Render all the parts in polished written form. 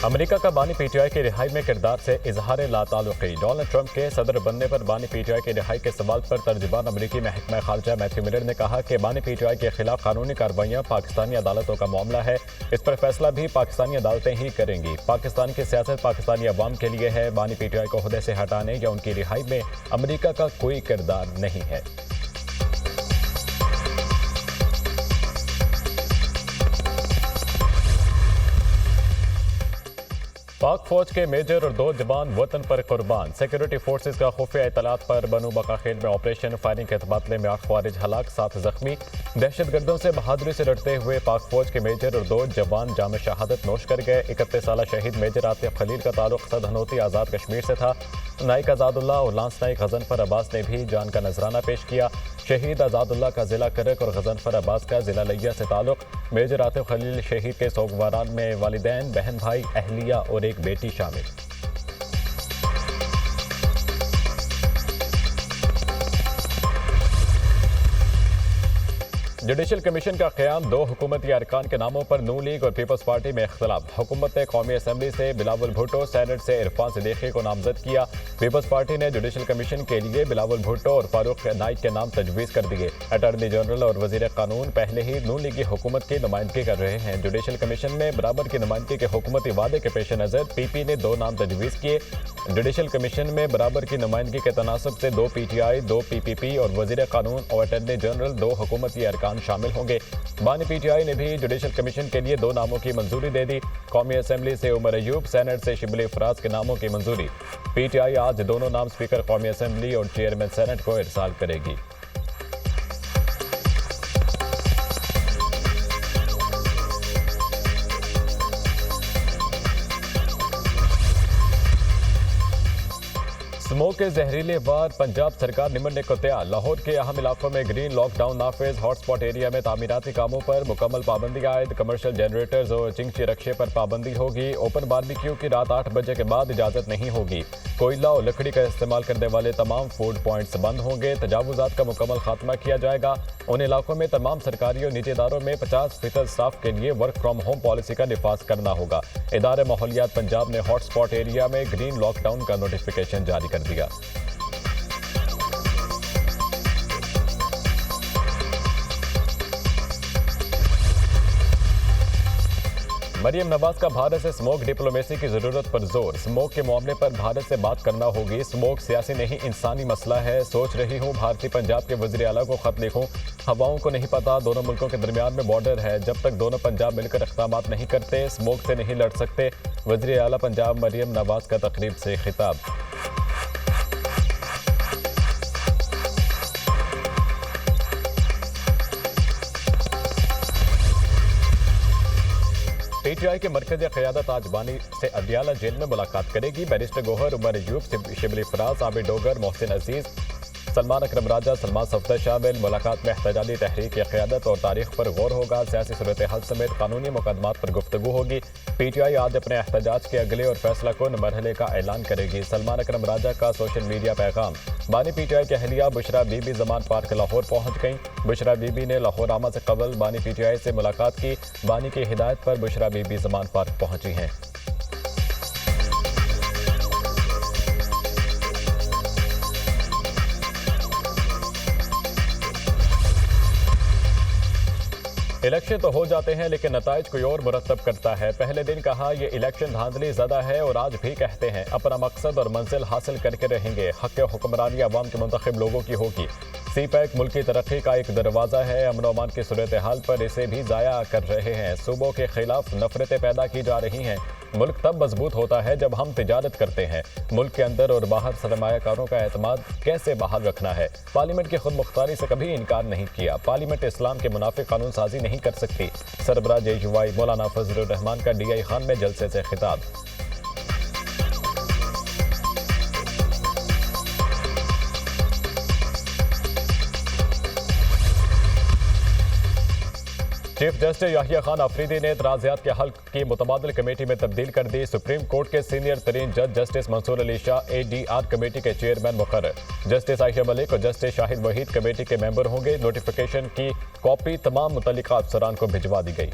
America का बानी PTI की रिहाई में किरदार से इजहार लाताल्लुकी। डोनाल्ड ट्रंप के सदर बनने पर बानी पीटीआई की रिहाई के सवाल पर तर्जुबान अमेरिकी महकमा खारजा मैथ्यू मिलर ने कहा कि बानी पीटीआई के खिलाफ कानूनी कार्रवाइयां पाकिस्तानी अदालतों का मामला है। इस पर फैसला भी पाकिस्तानी अदालतें ही करेंगी। पाकिस्तान की सियासत पाकिस्तानी अवाम के लिए है। बानी पीटीआई को ओहदे से हटाने या उनकी रिहाई में अमेरिका का कोई किरदार नहीं है। पाक फौज के मेजर और 2 जवान वतन पर कुर्बान। सिक्योरिटी फोर्सेज का खुफिया इतलात पर बनू बकाखेल में ऑपरेशन फायरिंग के तबादले में 8 ख्वारिज हलाक, 7 जख्मी। दहशतगर्दों से बहादुरी से लड़ते हुए पाक फौज के मेजर और 2 जवान जाम शहादत नोश कर गए। 31 साल शहीद मेजर आतिफ खलील का ताल्लुक सद हनोती आज़ाद कश्मीर से था। नाइक आज़ादुल्लाह और लांस नाइक गजनफर अब्बास ने भी जान का नजराना पेश किया। शहीद आज़ादुल्लाह का जिला करक और गजनफर अब्बास का जिला लिया से ताल्लुक। मेजर आतिफ खलील शहीद के सोगवारान में वालिदैन, बहन भाई, अहलिया और एक बेटी शामिल। जुडिशल कमीशन का क़याम। 2 हुकूमती अरकान के नामों पर नून लीग और पीपल्स पार्टी में इख्तलाफ। हुकूमत ने कौमी असम्बली से बिलावल भुट्टो, सेनेट से इरफान सिद्दीकी को नामजद किया। पीपल्स पार्टी ने जुडिशल कमीशन के लिए बिलावल भुट्टो और फारूक नाइक के नाम तजवीज़ कर दिए। अटॉर्नी जनरल और वजीर कानून पहले ही नून लीगी हुकूमत की नुमाइंदगी कर रहे हैं। जुडिशल कमीशन में बराबर की नुमाइंदगी के हुकूमती वादे के पेश नज़र पीपी ने 2 नाम तजवीज़ किए। जुडिशल कमीशन में बराबर की नुमाइंदगी के तनासब से 2 पीटीआई, 2 पीपीपी और वजीर कानून और अटॉर्नी जनरल 2 हुकूमती अरकान शामिल होंगे। बानी पीटीआई ने भी जुडिशल कमीशन के लिए 2 नामों की मंजूरी दे दी। कौमी असम्बली से उमर अयूब, सेनेट से शिबली फराज के नामों की मंजूरी। पीटीआई आज दोनों नाम स्पीकर कौमी असम्बली और चेयरमैन सेनेट को इरसाल करेगी। स्मोक के जहरीले वार, पंजाब सरकार निमटने को तैयार। लाहौर के अहम इलाकों में ग्रीन लॉकडाउन नाफिज। हॉटस्पॉट एरिया में तामीराती कामों पर मुकम्मल पाबंदी आयद। कमर्शियल जनरेटर्स और चिंगची रक्शे पर पाबंदी होगी। ओपन बारबेक्यू की रात 8 बजे के बाद इजाजत नहीं होगी। कोयला और लकड़ी का इस्तेमाल करने वाले तमाम फूड पॉइंट्स बंद होंगे। तजावुजात का मुकम्मल खात्मा किया जाएगा। उन इलाकों में तमाम सरकारी और निजी इदारों में 50% स्टाफ के लिए वर्क फ्राम होम पॉलिसी का निफाज करना होगा। इदारे माहौलियात पंजाब ने हॉटस्पॉट एरिया में ग्रीन लॉकडाउन का नोटिफिकेशन जारी कर दिया। मरियम नवाज का भारत से स्मोक डिप्लोमेसी की जरूरत पर जोर। स्मोक के मामले पर भारत से बात करना होगी। स्मोक सियासी नहीं इंसानी मसला है। सोच रही हूँ भारतीय पंजाब के वज़ीर आला को खत लिखूं। हवाओं को नहीं पता दोनों मुल्कों के दरमियान में बॉर्डर है। जब तक दोनों पंजाब मिलकर इक़दामात नहीं करते स्मोक से नहीं लड़ सकते। वज़ीर आला पंजाब मरियम नवाज का तकरीब से खिताब। पीटीआई के मरकजी क़यादत आज बानी से अदियाला जेल में मुलाकात करेगी। बैरिस्टर गोहर, उमर अयूब, शिबली फराज, आबिद डोगर, मोहसिन अजीज, सलमान अकरम राजा, सलमान सफदर शामिल। मुलाकात में एहतजाजी तहरीक की क़यादत और तारीख पर गौर होगा। सियासी सूरत हाल समेत कानूनी मुकदमात पर गुफ्तगू होगी। पीटीआई आज अपने एहतजाज के अगले और फैसला कुन मरहले का ऐलान करेगी। सलमान अकरम राजा का सोशल मीडिया पैगाम। बानी पीटीआई के अहलिया बुशरा बीबी जमान पार्क लाहौर पहुंच गईं। बुशरा बीबी ने लाहौर आमा से कबल बानी पीटीआई से मुलाकात की। बानी की हिदायत पर बुशरा बीबी जमान पार्क पहुंची हैं। इलेक्शन तो हो जाते हैं लेकिन नताइज कोई और मुरतब करता है। पहले दिन कहा यह इलेक्शन धांधली ज़्यादा है और आज भी कहते हैं अपना मकसद और मंजिल हासिल करके रहेंगे। हक़ हुक्मरानी अवाम के मुंतखब लोगों की होगी। सी पैक मुल्क की तरक्की का एक दरवाज़ा है। अमन अमान की सूरत हाल पर इसे भी ज़ाया कर रहे हैं। सूबों के खिलाफ नफरतें पैदा की जा रही हैं। मुल्क तब मजबूत होता है जब हम तिजारत करते हैं। मुल्क के अंदर और बाहर सरमायाकारों का एतमाद कैसे बहाल रखना है। पार्लियामेंट की खुद मुख्तारी से कभी इनकार नहीं किया। पार्लियामेंट इस्लाम के मुनाफिक कानून साजी नहीं कर सकती। सरबराह JUI मौलाना फजलुर रहमान का DI खान में जलसे से खिताब। चीफ जस्टिस याहिया खान अफरीदी ने एतराज़ात के हल की मुतबादिल कमेटी में तब्दील कर दी। सुप्रीम कोर्ट के सीनियर तरीन जज justice Mansoor Ali Shah ADR committee के चेयरमैन मुकर्रर। जस्टिस आयशा मलिक और जस्टिस शाहिद वहीद कमेटी के मेंबर होंगे। नोटिफिकेशन की कॉपी तमाम मुतल्लिका अफसरान को भिजवा दी गई।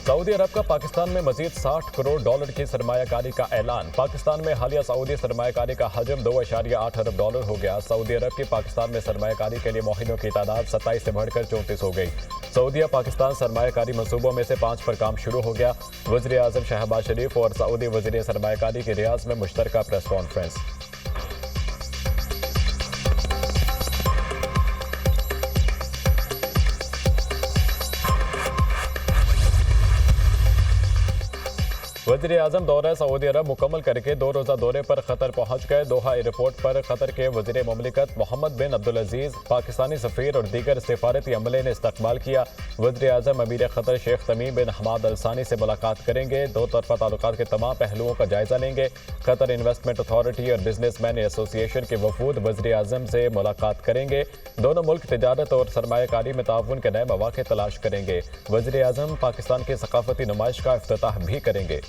सऊदी अरब का पाकिस्तान में मजीद $60 करोड़ की सरमायाकारी का ऐलान। पाकिस्तान में हालिया सऊदी सरमायाकारी का हजम $2.8 अरब हो गया। सऊदी अरब की पाकिस्तान में सरमायाकारी के लिए मुआहिदों की तादाद 27 से बढ़कर 34 हो गई। सऊदीया पाकिस्तान सरमायाकारी मनसूबों में से 5 पर काम शुरू हो गया। वज़ीर आज़म शहबाज शरीफ और सऊदी वज़ीर सरमायाकारी की रियाद में मुश्तरका प्रेस कॉन्फ्रेंस। वज़ीर आज़म दौरा सऊदी अरब मुकम्मल करके 2 रोज़ा दौरे पर कतर पहुंच गए। दोहा एयरपोर्ट पर कतर के वज़ीर मुमलिकत मोहम्मद बिन अब्दुल अजीज़, पाकिस्तानी सफ़ीर और दीगर सफारती अमले ने इस्तकबाल किया। वज़ीर आज़म अमीर क़तर शेख तमीम बिन हमाद अल सानी से मुलाकात करेंगे। दो तरफ़ा ताल्लुकात के तमाम पहलुओं का जायजा लेंगे। कतर इन्वेस्टमेंट अथॉरिटी और बिजनेसमैन एसोसिएशन के वफूद वज़ीर आज़म से मुलाकात करेंगे। दोनों मुल्क तिजारत और सरमायाकारी में ताउन के नए मौक़े तलाश करेंगे। वज़ीर आज़म पाकिस्तान की सकाफती नुमाइश का इफ्तिताह भी करेंगे।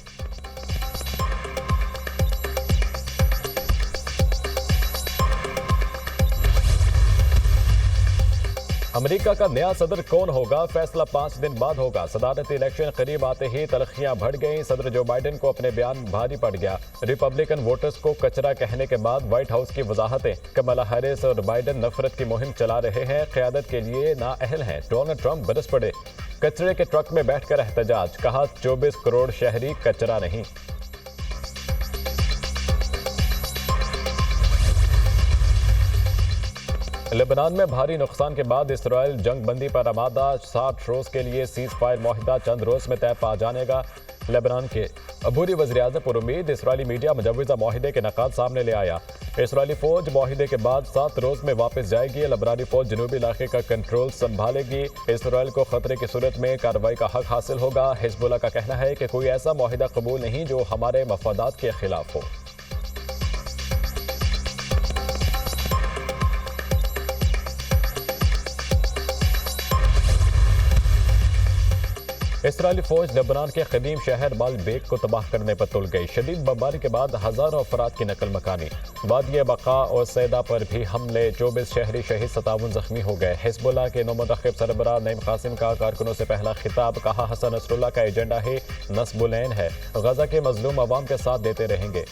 अमेरिका का नया सदर कौन होगा, फैसला 5 दिन बाद होगा। सदारती इलेक्शन करीब आते ही तलखियां बढ़ गईं। सदर जो बाइडेन को अपने बयान भारी पड़ गया। रिपब्लिकन वोटर्स को कचरा कहने के बाद व्हाइट हाउस की वजाहतें। कमला हैरिस और बाइडेन नफरत की मुहिम चला रहे हैं, क़यादत के लिए नाअहल हैं। डोनाल्ड ट्रंप बरस पड़े। कचरे के ट्रक में बैठकर एहतजाज, कहा 24 करोड़ शहरी कचरा नहीं। लेबनान में भारी नुकसान के बाद इसराइल जंग बंदी पर आमादा। 60 रोज के लिए सीज फायर माहिदा चंद रोज में तय पा जानेगा। लेबनान के अबूरी वज़ीर आज़म पर उम्मीद। इसराइली मीडिया मुजव्वज़ा माहिदे के नकाद सामने ले आया। इसराइली फौज माहिदे के बाद 7 रोज में वापस जाएगी। लेबनानी फौज जनूबी इलाके का कंट्रोल संभालेगी। इसराइल को खतरे की सूरत में कार्रवाई का हक हासिल होगा। हिजबुल्लाह का कहना है कि कोई ऐसा माहिदा कबूल नहीं जो हमारे मफादात के खिलाफ हो। इसराइली फौज लेबनान के कदीम शहर बालबेक को तबाह करने पर तुल गई। शदीद बमबारी के बाद हजारों अफराद की नकल मकानी। वादिय बका और सैदा पर भी हमले। 24 शहरी शहीद, 57 जख्मी हो गए। हिजबुल्लाह के नौमुंतखब सरबराह नईम कासिम का कारकुनों से पहला खिताब, कहा हसन नसरुल्लाह का एजेंडा ही नस्बुलैन है, गजा के मजलूम अवाम के साथ देते रहेंगे।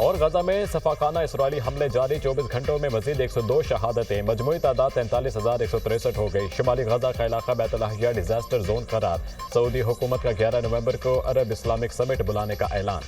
और गजा में सफाकाना इसराइली हमले जारी। 24 घंटों में मजीद 102 शहादतें। मजमूई तादाद 43,163 हो गई। शुमाली गजा का इलाका बैतुल्लाहिया डिजास्टर जोन करार। सऊदी हुकूमत का 11 नवंबर को अरब इस्लामिक समिट बुलाने का ऐलान।